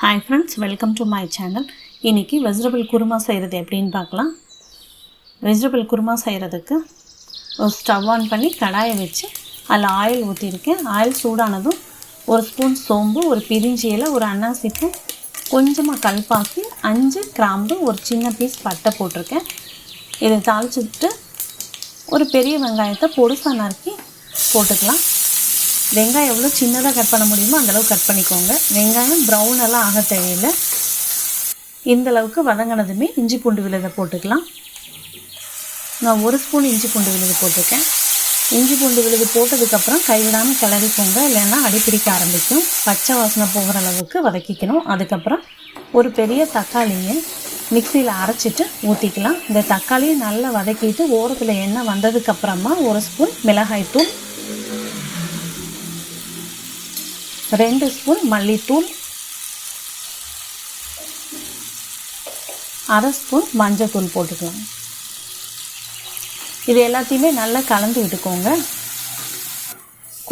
Hi friends, welcome to my channel. இன்னைக்கு vegetable kurma செய்கிறது எப்படின்னு பார்க்கலாம். வெஜிடபிள் குருமா செய்கிறதுக்கு ஒரு ஸ்டவ் ஆன் பண்ணி கடாயை வச்சு அதில் ஆயில் ஊற்றிருக்கேன். ஆயில் சூடானதும் ஒரு ஸ்பூன் சோம்பு, ஒரு பிரிஞ்சி இலை, ஒரு அன்னாசிப்பூ, கொஞ்சமாக கல்பாசி, 5 கிராம்பு, ஒரு சின்ன பீஸ் பட்டை போட்டிருக்கேன். இதை தாளிச்சுட்டு ஒரு பெரிய வெங்காயத்தை பொடுசாக நறுக்கி போட்டுக்கலாம். வெங்காயம் எவ்வளோ சின்னதாக கட் பண்ண முடியுமோ அந்தளவு கட் பண்ணிக்கோங்க. வெங்காயம் ப்ரௌன் எல்லாம் ஆக தேவையில்லை. இந்தளவுக்கு வதங்கினதுமே இஞ்சி பூண்டு விழுதை போட்டுக்கலாம். நான் 1 ஸ்பூன் இஞ்சி பூண்டு விழுது போட்டிருக்கேன். இஞ்சி பூண்டு விழுது போட்டதுக்கப்புறம் கைவிடாமல் கிளறிக்கோங்க, இல்லைன்னா அடிப்பிடிக்க ஆரம்பிக்கும். பச்சை வாசனை போகிற அளவுக்கு வதக்கிக்கணும். அதுக்கப்புறம் ஒரு பெரிய தக்காளியை மிக்சியில் அரைச்சிட்டு ஊற்றிக்கலாம். இந்த தக்காளியை நல்லா வதக்கிட்டு ஓரத்தில் எண்ணெய் வந்ததுக்கப்புறமா 1 ஸ்பூன் மிளகாய்த்தூள், 2 ஸ்பூன் மல்லித்தூள், 1/2 ஸ்பூன் மஞ்சத்தூள் போட்டுக்கலாம். இது எல்லாத்தையுமே நல்லா கலந்து விட்டுக்கோங்க.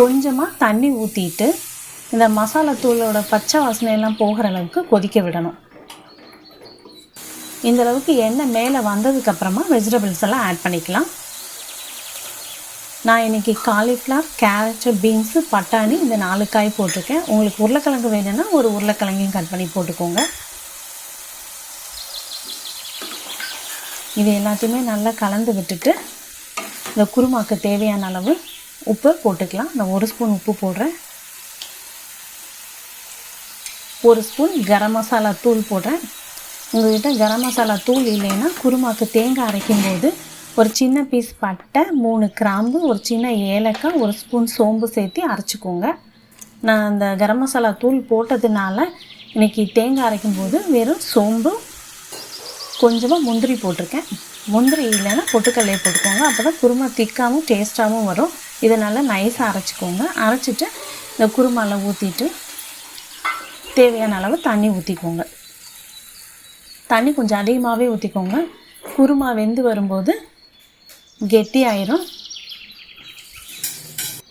கொஞ்சமாக தண்ணி ஊற்றிட்டு இந்த மசாலா தூளோட பச்சை வாசனையெல்லாம் போகிற அளவுக்கு கொதிக்க விடணும். இந்தளவுக்கு எண்ணெய் மேலே வந்ததுக்கப்புறமா வெஜிடபிள்ஸ் எல்லாம் ஆட் பண்ணிக்கலாம். நான் இன்றைக்கி காலிஃப்ளவர், கேரட்டு, பீன்ஸு, பட்டாணி இந்த 4 காய் போட்டிருக்கேன். உங்களுக்கு உருளைக்கிழங்கு வேணும்னா ஒரு உருளைக்கிழங்கையும் கட் பண்ணி போட்டுக்கோங்க. இது எல்லாத்தையுமே நல்லா கலந்து விட்டுட்டு இந்த குருமாக்கு தேவையான அளவு உப்பு போட்டுக்கலாம். நான் 1 ஸ்பூன் உப்பு போடுறேன். 1 ஸ்பூன் கரம் மசாலா தூள் போடுறேன். உங்கள்கிட்ட கரம் மசாலா தூள் இல்லைன்னா குருமாக்கு தேங்காய் அரைக்கும் போது ஒரு சின்ன பீஸ் பட்டை, 3 கிராம்பு, ஒரு சின்ன ஏலக்காய், 1 ஸ்பூன் சோம்பு சேர்த்து அரைச்சிக்கோங்க. நான் அந்த கரம் மசாலா தூள் போட்டதுனால இன்றைக்கி தேங்காய் அரைக்கும் போது வெறும் சோம்பு, கொஞ்சமாக முந்திரி போட்டிருக்கேன். முந்திரி இல்லைன்னா பொட்டுக்கல்லையை போட்டுக்கோங்க. அப்போ தான் குருமா திக்காகவும் டேஸ்ட்டாகவும் வரும். இதை நல்லா நைஸாக அரைச்சிக்கோங்க. அரைச்சிட்டு இந்த குருமாவில் ஊற்றிட்டு தேவையான அளவு தண்ணி ஊற்றிக்கோங்க. தண்ணி கொஞ்சம் அதிகமாகவே ஊற்றிக்கோங்க. குருமா வெந்து வரும்போது கெட்டி ஆயிரும்.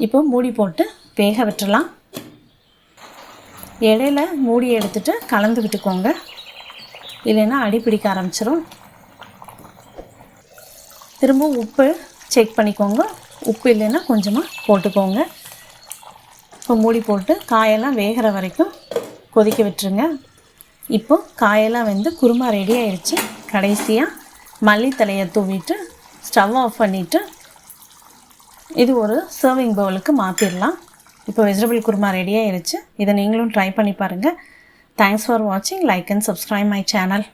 இப்போ மூடி போட்டு வேக விட்டுறலாம். இடையில மூடி எடுத்துட்டு கலந்து விட்டுக்கோங்க, இல்லைன்னா அடி பிடிக்க ஆரம்பிச்சிடும். திரும்ப உப்பு செக் பண்ணிக்கோங்க. உப்பு இல்லைன்னா கொஞ்சமாக போட்டுக்கோங்க. இப்போ மூடி போட்டு காயெல்லாம் வேகிற வரைக்கும் கொதிக்க விட்டுருங்க. இப்போ காயெல்லாம் வந்து குருமா ரெடி ஆயிடுச்சு. கடைசியாக மல்லித்தலையை தூவிட்டு ஸ்டவ் ஆஃப் பண்ணிவிட்டு இது ஒரு சர்விங் பவுலுக்கு மாற்றிடலாம். இப்போ வெஜிடபிள் குருமா ரெடி ஆயிடுச்சு. இதை நீங்களும் ட்ரை பண்ணி பாருங்கள். தேங்க்ஸ் ஃபார் வாட்சிங். Like and subscribe my channel.